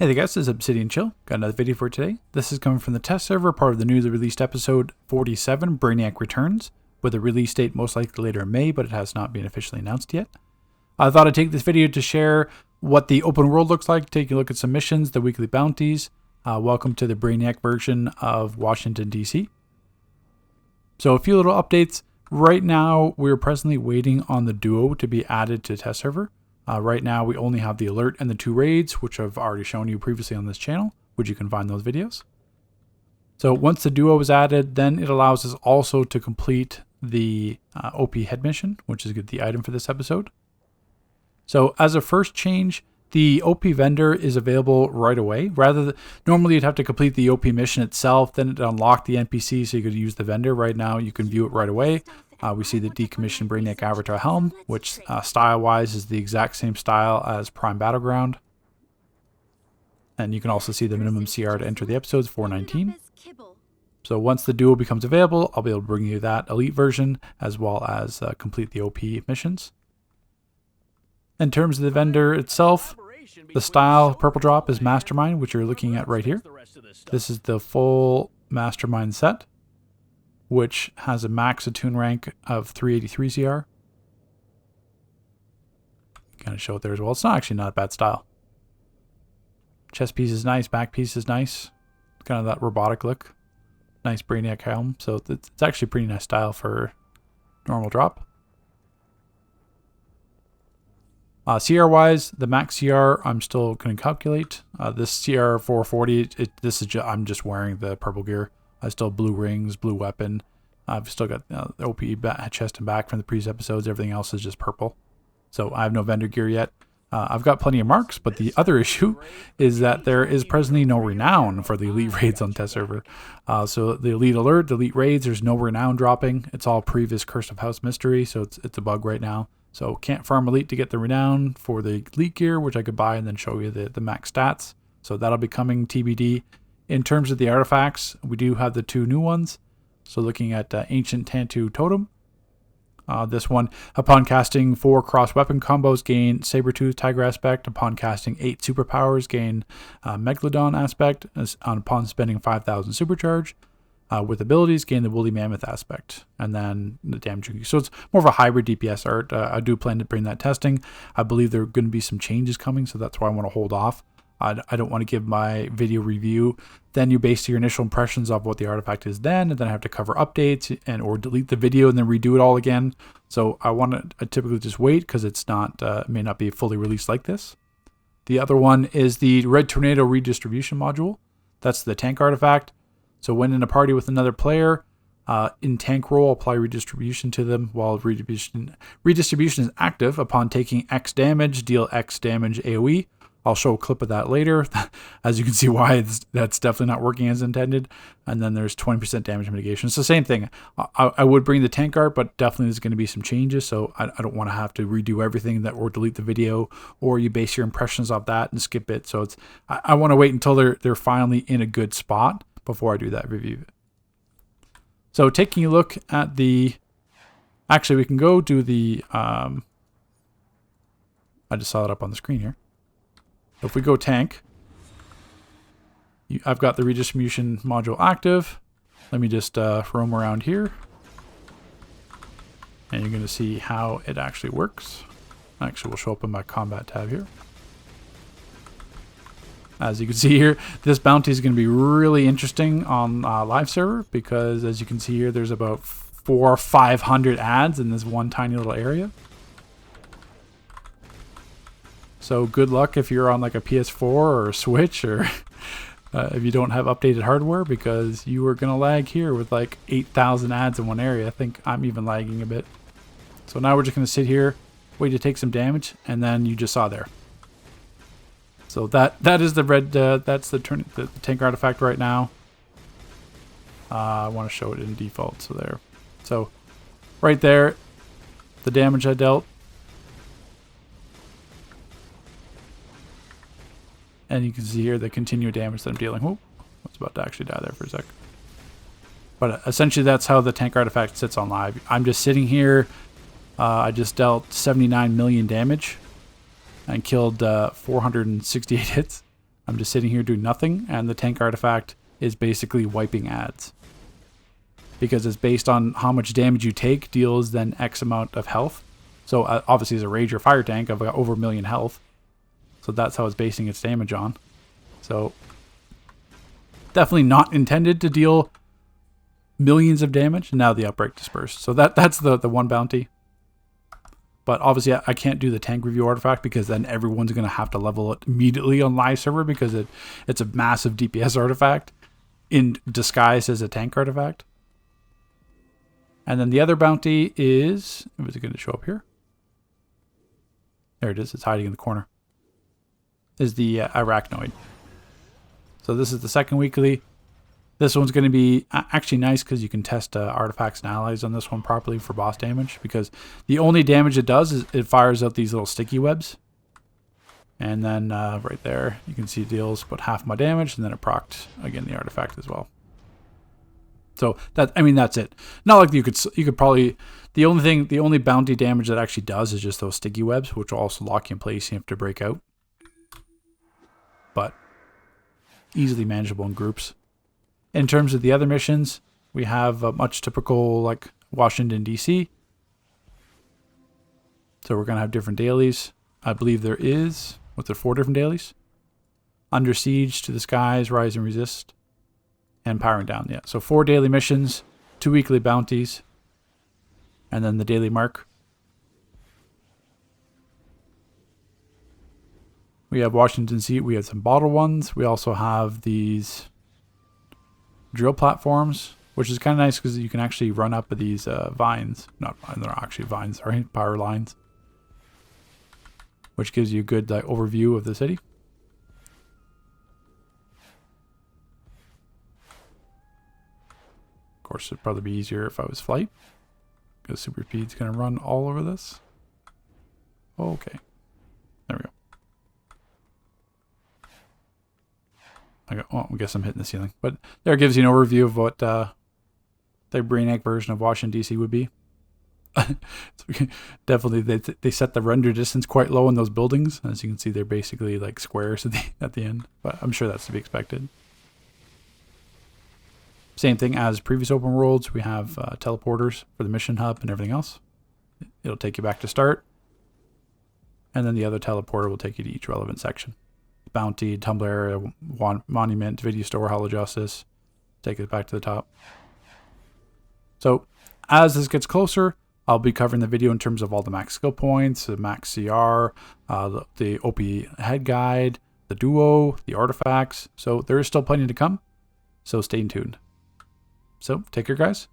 Hey there guys, this is Obsidian Chill. Got another video for today. This is coming from the test server, part of the newly released episode 47, Brainiac Returns, with a release date most likely later in May, but it has not been officially announced yet. I thought I'd take this video to share what the open world looks like, take a look at some missions, the weekly bounties. Welcome to the Brainiac version of Washington, D.C. So a few little updates. Right now, we're presently waiting on the duo to be added to the test server. Right now, we only have the alert and the 2 raids, which I've already shown you previously on this channel, which you can find those videos. So once the duo is added, then it allows us also to complete the OP head mission, which is the item for this episode. So as a first change, the OP vendor is available right away. Normally you'd have to complete the OP mission itself, then it unlock the NPC so you could use the vendor. Right now you can view it right away. We see the decommissioned Brainiac Avatar helm, which style-wise is the exact same style as Prime Battleground. And you can also see the minimum CR to enter the episodes, 419. So once the duo becomes available, I'll be able to bring you that elite version as well as complete the OP missions. In terms of the vendor itself, the style purple drop is Mastermind, which you're looking at right here. This is the full Mastermind set, which has a max attune rank of 383 CR. Kind of show it there as well. It's not a bad style. Chest piece is nice, back piece is nice. Kind of that robotic look. Nice Brainiac helm. So it's actually a pretty nice style for normal drop. CR wise, the max CR I'm still going to calculate. This CR 440, I'm just wearing the purple gear. I still have blue rings, blue weapon. I've still got the OP chest and back from the previous episodes. Everything else is just purple. So I have no vendor gear yet. I've got plenty of marks, but the other issue is that there is presently no renown for the elite raids on test server. So the elite alert, the elite raids, there's no renown dropping. It's all previous Curse of House mystery, so it's a bug right now. So can't farm elite to get the renown for the elite gear, which I could buy and then show you the max stats. So that'll be coming TBD. In terms of the artifacts, we do have the 2 new ones. So looking at Ancient Tantu Totem. This one, upon casting 4 cross weapon combos, gain Sabertooth Tiger aspect. Upon casting 8 superpowers, gain Megalodon aspect. Upon spending 5,000 supercharge. With abilities, gain the Woolly Mammoth aspect. And then the damage. So it's more of a hybrid DPS art. I do plan to bring that testing. I believe there are going to be some changes coming, so that's why I want to hold off. I don't want to give my video review. Then you base your initial impressions of what the artifact is then, and then I have to cover updates or delete the video and then redo it all again. So I typically just wait because it's may not be fully released like this. The other one is the Red Tornado Redistribution module. That's the tank artifact. So when in a party with another player, in tank role, apply redistribution to them while redistribution is active. Upon taking X damage, deal X damage AoE. I'll show a clip of that later. As you can see why that's definitely not working as intended. And then there's 20% damage mitigation. It's the same thing. I would bring the tank art, but definitely there's going to be some changes. So I don't want to have to redo everything or delete the video, or you base your impressions off that and skip it. So I want to wait until they're finally in a good spot before I do that review. So taking a look at actually we can go do the, I just saw it up on the screen here. If we go tank, I've got the redistribution module active. Let me just roam around here. And you're going to see how it actually works. Actually, will show up in my combat tab here. As you can see here, this bounty is going to be really interesting on live server because as you can see here, there's about 400 or 500 ads in this one tiny little area. So good luck if you're on like a PS4 or a Switch or if you don't have updated hardware, because you are going to lag here with like 8,000 ads in one area. I think I'm even lagging a bit. So now we're just going to sit here, wait to take some damage, and then you just saw there. So that is the red, that's the tank artifact right now. I want to show it in default, so there. So right there, the damage I dealt. And you can see here the continued damage that I'm dealing. Oh, I was about to actually die there for a sec. But essentially that's how the tank artifact sits on live. I'm just sitting here. I just dealt 79 million damage and killed 468 hits. I'm just sitting here doing nothing, and the tank artifact is basically wiping ads. Because it's based on how much damage you take deals then X amount of health. So obviously as a rage or fire tank, I've got over 1 million health. So that's how it's basing its damage on. So definitely not intended to deal millions of damage. Now the Outbreak Dispersed. So that's the one bounty. But obviously I can't do the tank review artifact because then everyone's going to have to level it immediately on live server because it's a massive DPS artifact in disguise as a tank artifact. And then the other bounty is, is it going to show up here? There it is. It's hiding in the corner. Is the Arachnoid. So this is the second weekly. This one's going to be actually nice because you can test artifacts and allies on this one properly for boss damage, because the only damage it does is it fires out these little sticky webs. And then right there, you can see it deals about half my damage, and then it procced again the artifact as well. So that, I mean, that's it. Not like you could probably, the only bounty damage that actually does is just those sticky webs, which will also lock you in place. You have to break out, but easily manageable in groups. In terms of the other missions, we have much typical like Washington, D.C. So we're going to have different dailies. I believe there is, what's it, 4 different dailies? Under Siege, To the Skies, Rise and Resist, and Powering Down. Yeah, so 4 daily missions, 2 weekly bounties, and then the daily mark. We have Washington Seat. We have some bottle ones. We also have these drill platforms, which is kind of nice because you can actually run up these vines. Not vines, they're not actually vines, sorry, power lines. Which gives you a good overview of the city. Of course, it'd probably be easier if I was flight, because super speed's going to run all over this. Okay, there we go. Oh, I guess I'm hitting the ceiling. But there it gives you an overview of what the Brainiac version of Washington, D.C. would be. Definitely, they set the render distance quite low in those buildings. As you can see, they're basically like squares at the end. But I'm sure that's to be expected. Same thing as previous open worlds. We have teleporters for the mission hub and everything else. It'll take you back to start. And then the other teleporter will take you to each relevant section. Bounty, Tumblr area, Monument, Video Store, Hall of Justice. Take it back to the top. So as this gets closer, I'll be covering the video in terms of all the max skill points, the max CR, the OP head guide, the duo, the artifacts. So there is still plenty to come. So stay tuned. So take care, guys.